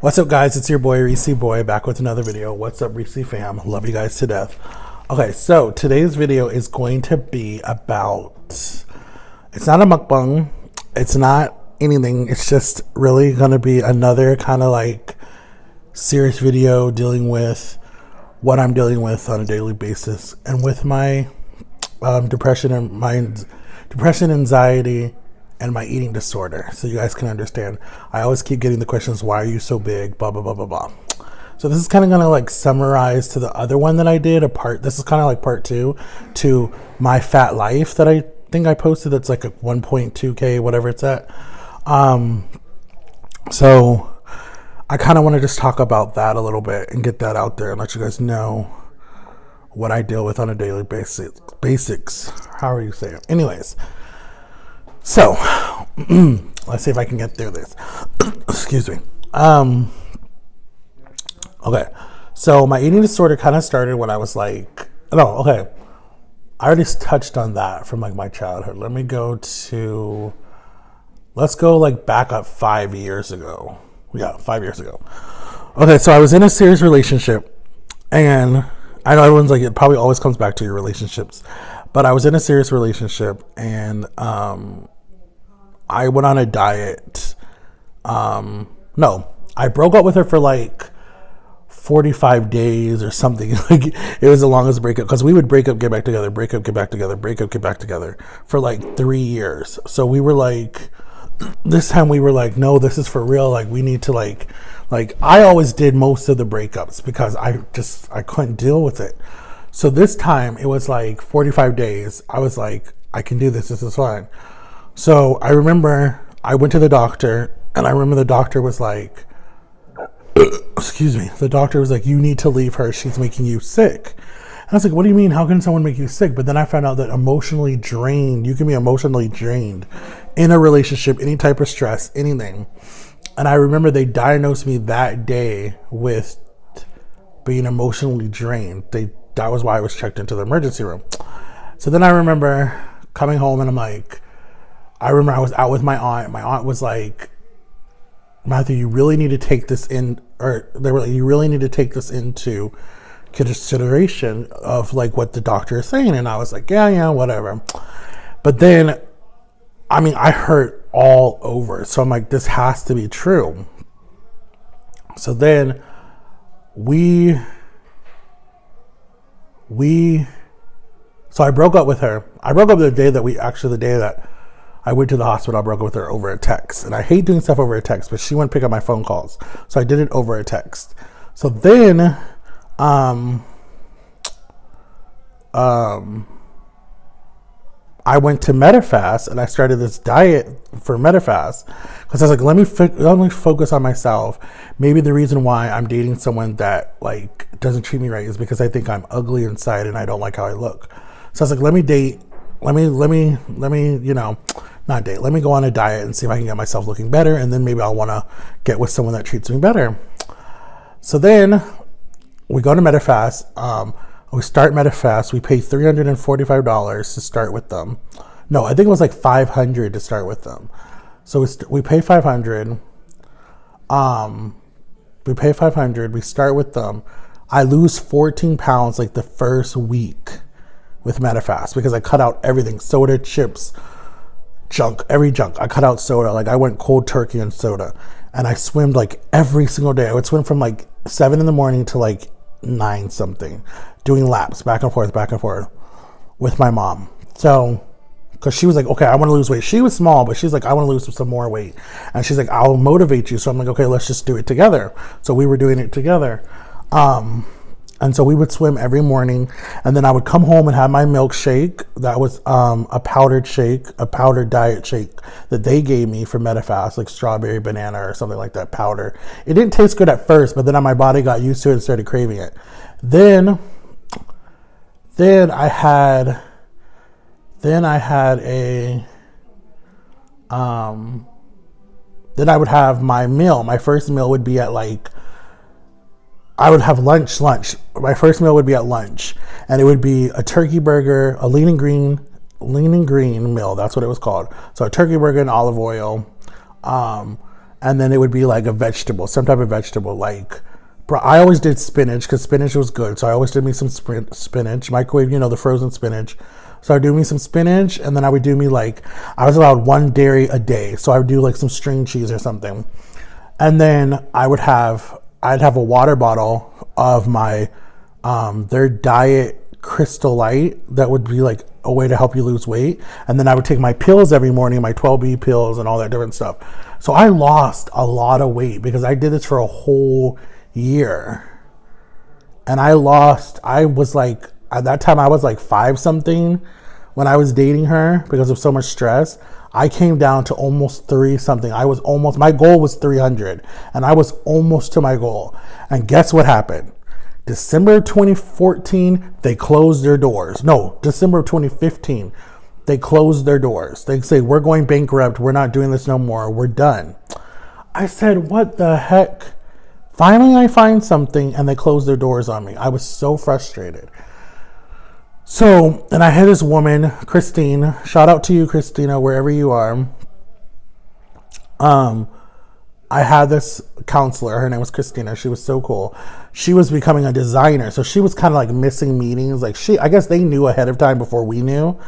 What's up, guys? It's your boy Reese Boy back with another video. What's up, Reese fam? Love you guys to death. Okay, so today's video is going to be about, it's not a mukbang, it's not anything, it's just really going to be another kind of like serious video dealing with what I'm dealing with on a daily basis and with my depression, anxiety, and my eating disorder, so you guys can understand. I always keep getting the questions, why are you so big, blah blah blah blah blah. So this is kind of gonna like summarize to the other one that I did, this is kind of like part 2 to my fat life that I think I posted. That's like a 1.2k whatever it's at. So I kind of want to just talk about that a little bit and get that out there and let you guys know what I deal with on a daily basics, however you say it. Anyways, so let's see if I can get through this. Excuse me. Okay, so my eating disorder kind of started when I was like, I already touched on that from like my childhood. Let's go like back up 5 years ago. Yeah, 5 years ago. Okay, so I was in a serious relationship, and I know everyone's like, it probably always comes back to your relationships, but I was in a serious relationship, and I went on a diet. No, I broke up with her for like 45 days or something. Like, it was the longest breakup, because we would break up, get back together, break up, get back together, break up, get back together for like 3 years. So we were like, this time we were like, no, this is for real. Like, we need to like I always did most of the breakups because I couldn't deal with it. So this time it was like 45 days. I was like, I can do this. This is fine. So I remember I went to the doctor, and I remember the doctor was like, excuse me. The doctor was like, you need to leave her. She's making you sick. And I was like, what do you mean? How can someone make you sick? But then I found out that you can be emotionally drained in a relationship, any type of stress, anything. And I remember they diagnosed me that day with being emotionally drained. That was why I was checked into the emergency room. So then I remember coming home, and I'm like, I remember I was out with my aunt. My aunt was like, Matthew, you really need to take this in, or they were like, you really need to take this into consideration of like what the doctor is saying. And I was like, yeah, whatever. But then, I mean, I hurt all over. So I'm like, this has to be true. So then so I broke up with her. I broke up the day that I went to the hospital. I broke up with her over a text. And I hate doing stuff over a text, but she wouldn't pick up my phone calls. So I did it over a text. So then, I went to Medifast, and I started this diet for Medifast because I was like, let me focus on myself. Maybe the reason why I'm dating someone that like doesn't treat me right is because I think I'm ugly inside and I don't like how I look. So I was like, let me go on a diet and see if I can get myself looking better, and then maybe I'll want to get with someone that treats me better. So then we go to Medifast. We start Medifast. We pay $345 to start with them. No, I think it was like $500 to start with them. So we pay $500. We start with them. I lose 14 pounds like the first week with Medifast because I cut out everything: soda, chips, every junk. I cut out soda. Like, I went cold turkey on soda, and I swimmed like every single day. I would swim from like 7 in the morning to like 9 something, doing laps back and forth with my mom. So, because she was like, okay, I want to lose weight. She was small, but she's like, I want to lose some more weight. And she's like, I'll motivate you. So I'm like, okay, let's just do it together. So we were doing it together. And so we would swim every morning, and then I would come home and have my milkshake. That was a powdered diet shake that they gave me for Medifast, like strawberry banana or something like that, powder. It didn't taste good at first, but then my body got used to it and started craving it. Then I had then I would have my meal. My first meal would be at like, I would have lunch. My first meal would be at lunch, and it would be a turkey burger, a lean and green meal. That's what it was called. So a turkey burger and olive oil, and then it would be like a vegetable, some type of vegetable. Like, I always did spinach because spinach was good. So I always did me some spinach, microwave, the frozen spinach. So I would do me some spinach, and then I would do me like, I was allowed 1 dairy a day. So I would do like some string cheese or something. And then I'd have a water bottle of my, their diet Crystal Light that would be like a way to help you lose weight. And then I would take my pills every morning, my 12B pills and all that different stuff. So I lost a lot of weight because I did this for a whole year. And I was like, at that time I was like 5 something when I was dating her because of so much stress. I came down to almost 3 something. My goal was 300 and I was almost to my goal. And guess what happened? December 2014, they closed their doors. No, December 2015, they closed their doors. They say, we're going bankrupt. We're not doing this no more. We're done. I said, what the heck? Finally, I find something, and they closed their doors on me. I was so frustrated. So, and I had this woman, Christine. Shout out to you, Christina, wherever you are. I had this counselor. Her name was Christina. She was so cool. She was becoming a designer. So she was kind of like missing meetings. Like I guess they knew ahead of time before we knew.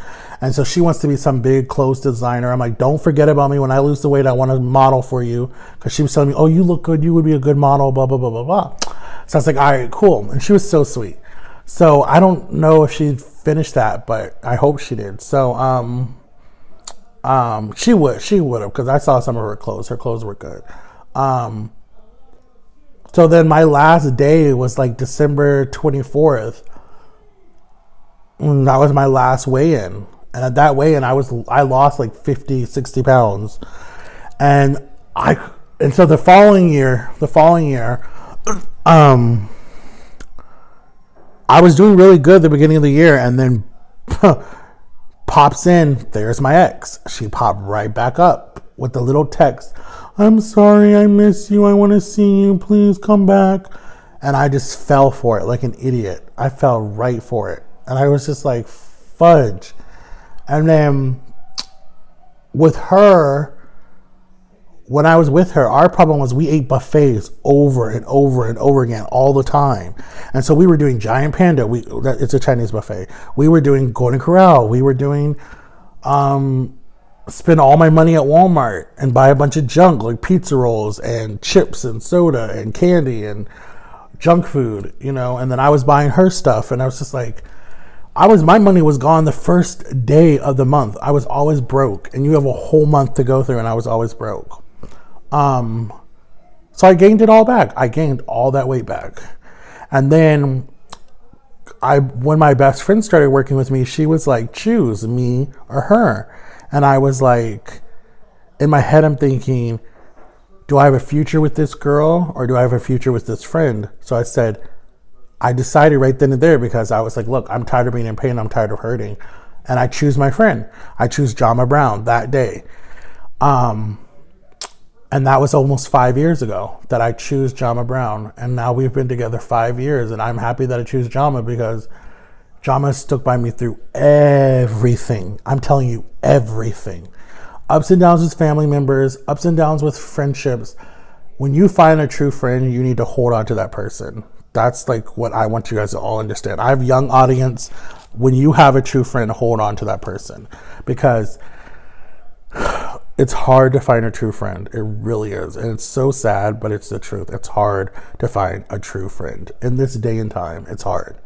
And so she wants to be some big clothes designer. I'm like, don't forget about me. When I lose the weight, I want to model for you. Because she was telling me, oh, you look good. You would be a good model, blah, blah, blah, blah, blah. So I was like, all right, cool. And she was so sweet. So I don't know if she finished that, but I hope she did. So she would have, because I saw some of her clothes. Her clothes were good. So then my last day was like December 24th. And that was my last weigh-in. And at that weigh-in, I lost like 50, 60 pounds. And so the following year, I was doing really good at the beginning of the year, and then pops in, there's my ex. She popped right back up with the little text. I'm sorry, I miss you. I want to see you. Please come back. And I just fell for it like an idiot. I fell right for it. And I was just like, fudge. And then with her, when I was with her, our problem was we ate buffets over and over and over again all the time. And so we were doing Giant Panda. It's a Chinese buffet. We were doing Golden Corral. We were doing... spend all my money at Walmart and buy a bunch of junk like pizza rolls and chips and soda and candy and junk food, and then I was buying her stuff, and I was just like, my money was gone the first day of the month. I was always broke, and you have a whole month to go through, and I was always broke. So I gained it all back. I gained all that weight back. And then when my best friend started working with me, she was like, choose me or her. And I was like, in my head, I'm thinking, do I have a future with this girl or do I have a future with this friend? So I decided right then and there, because I was like, look, I'm tired of being in pain. I'm tired of hurting. And I choose my friend. I choose Jama Brown that day. And that was almost 5 years ago that I choose Jama Brown. And now we've been together 5 years. And I'm happy that I choose Jama, because Jama stuck by me through everything. I'm telling you, everything. Ups and downs with family members, ups and downs with friendships. When you find a true friend, you need to hold on to that person. That's like what I want you guys to all understand. I have a young audience. When you have a true friend, hold on to that person, because it's hard to find a true friend. It really is. And it's so sad, but it's the truth. It's hard to find a true friend. In this day and time, it's hard.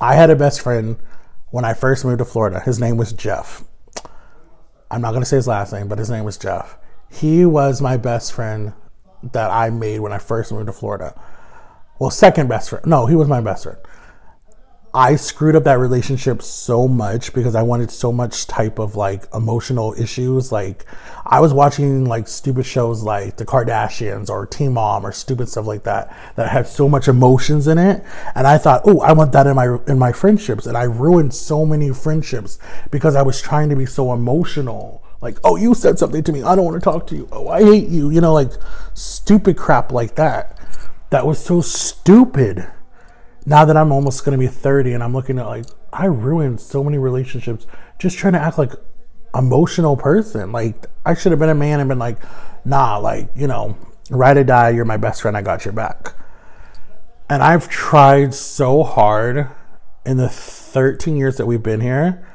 I had a best friend when I first moved to Florida. His name was Jeff. I'm not going to say his last name, but his name was Jeff. He was my best friend that I made when I first moved to Florida. Well, second best friend. No, he was my best friend. I screwed up that relationship so much because I wanted so much type of like emotional issues. Like I was watching like stupid shows like The Kardashians or Teen Mom or stupid stuff like that had so much emotions in it. And I thought, oh, I want that in my friendships. And I ruined so many friendships because I was trying to be so emotional. Like, oh, you said something to me. I don't want to talk to you. Oh, I hate you. Like stupid crap like that. That was so stupid. Now that I'm almost going to be 30 and I'm looking at like, I ruined so many relationships just trying to act like emotional person. Like, I should have been a man and been like, nah, like, you know, ride or die, you're my best friend, I got your back. And I've tried so hard in the 13 years that we've been here.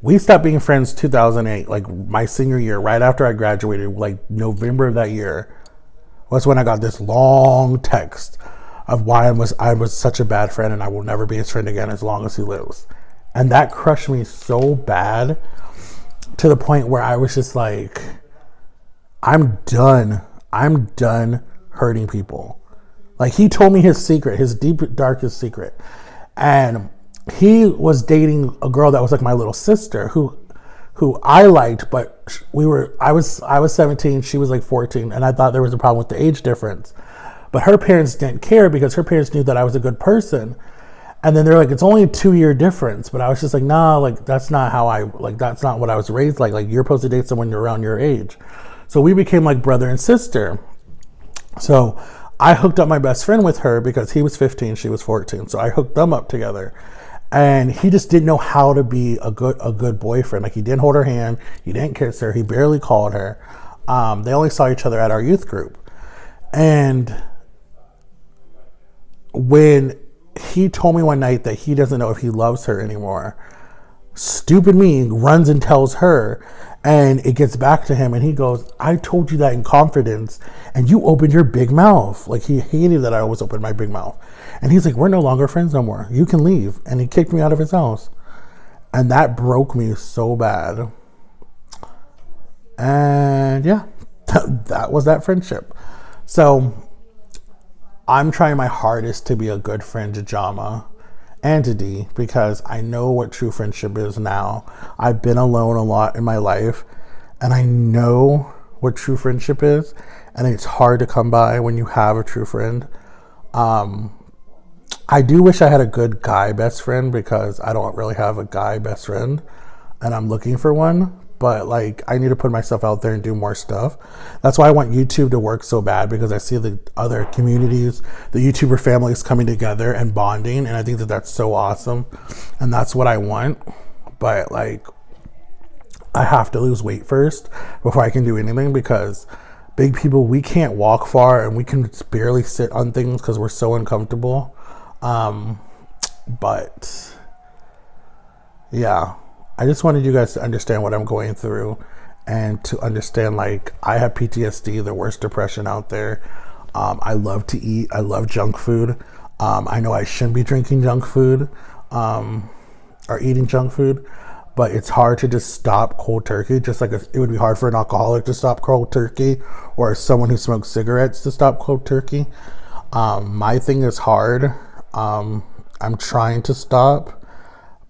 We stopped being friends 2008, like my senior year, right after I graduated, like November of that year was when I got this long text of why I was such a bad friend and I will never be his friend again as long as he lives. And that crushed me so bad to the point where I was just like, I'm done. I'm done hurting people. Like, he told me his secret, his deep, darkest secret. And he was dating a girl that was like my little sister who I liked, but I was 17, she was like 14, and I thought there was a problem with the age difference. But her parents didn't care because her parents knew that I was a good person. And then they're like, it's only a 2-year difference. But I was just like, nah, like, that's not that's not what I was raised like. Like, you're supposed to date someone you're around your age. So we became like brother and sister. So I hooked up my best friend with her because he was 15, she was 14. So I hooked them up together. And he just didn't know how to be a good boyfriend. Like, he didn't hold her hand. He didn't kiss her. He barely called her. They only saw each other at our youth group. And when he told me one night that he doesn't know if he loves her anymore, stupid me runs and tells her, and it gets back to him, and he goes, I told you that in confidence, and you opened your big mouth. Like, he hated that I always opened my big mouth. And he's like, we're no longer friends no more. You can leave. And he kicked me out of his house. And that broke me so bad. And yeah, that was that friendship. So I'm trying my hardest to be a good friend to Jama and to D, because I know what true friendship is now. I've been alone a lot in my life, and I know what true friendship is, and it's hard to come by when you have a true friend. I do wish I had a good guy best friend, because I don't really have a guy best friend, and I'm looking for one. But like, I need to put myself out there and do more stuff. That's why I want YouTube to work so bad, because I see the other communities, the YouTuber families coming together and bonding. And I think that that's so awesome. And that's what I want. But like, I have to lose weight first before I can do anything, because big people, we can't walk far and we can barely sit on things because we're so uncomfortable. But yeah. I just wanted you guys to understand what I'm going through, and to understand, like, I have PTSD, the worst depression out there. I love to eat. I love junk food. I know I shouldn't be drinking junk food or eating junk food, but it's hard to just stop cold turkey. Just like it would be hard for an alcoholic to stop cold turkey, or someone who smokes cigarettes to stop cold turkey. My thing is hard. I'm trying to stop.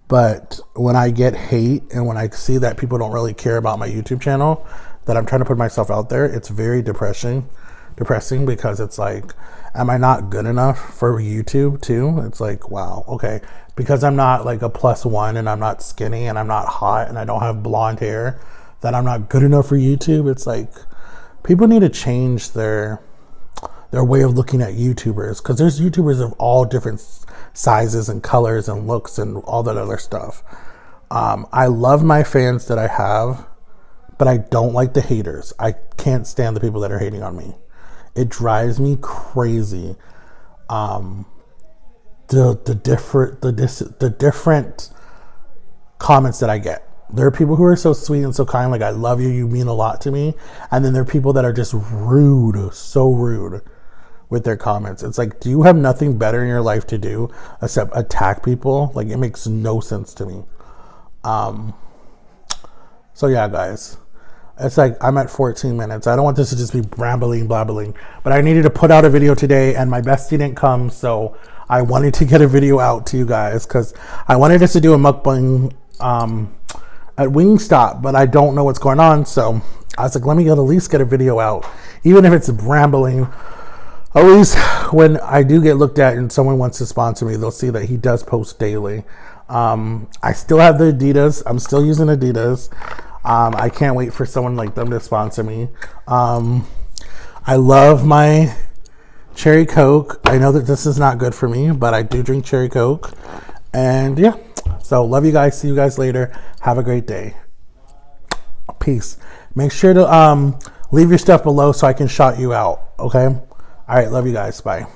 But when I get hate and when I see that people don't really care about my YouTube channel, that I'm trying to put myself out there, it's very depressing, because it's like, am I not good enough for YouTube too? It's like, wow, okay. Because I'm not like a +1, and I'm not skinny, and I'm not hot, and I don't have blonde hair, that I'm not good enough for YouTube. It's like, people need to change their way of looking at YouTubers, because there's YouTubers of all different sizes and colors and looks and all that other stuff. I love my fans that I have, but I don't like the haters. I can't stand the people that are hating on me. It drives me crazy. The different comments that I get. There are people who are so sweet and so kind, like, I love you, you mean a lot to me. And then there are people that are just rude, so rude with their comments. It's like, do you have nothing better in your life to do except attack people? Like, it makes no sense to me. So yeah, guys, it's like, I'm at 14 minutes. I don't want this to just be blabbling, but I needed to put out a video today, and my bestie didn't come, so I wanted to get a video out to you guys, because I wanted us to do a mukbang at Wingstop, but I don't know what's going on. So I was like, let me at least get a video out, even if it's rambling. At least when I do get looked at and someone wants to sponsor me, they'll see that he does post daily. I still have the Adidas. I'm still using Adidas. I can't wait for someone like them to sponsor me. I love my cherry Coke. I know that this is not good for me, but I do drink cherry Coke. And yeah, so love you guys. See you guys later. Have a great day. Peace. Make sure to leave your stuff below so I can shout you out. Okay. All right. Love you guys. Bye.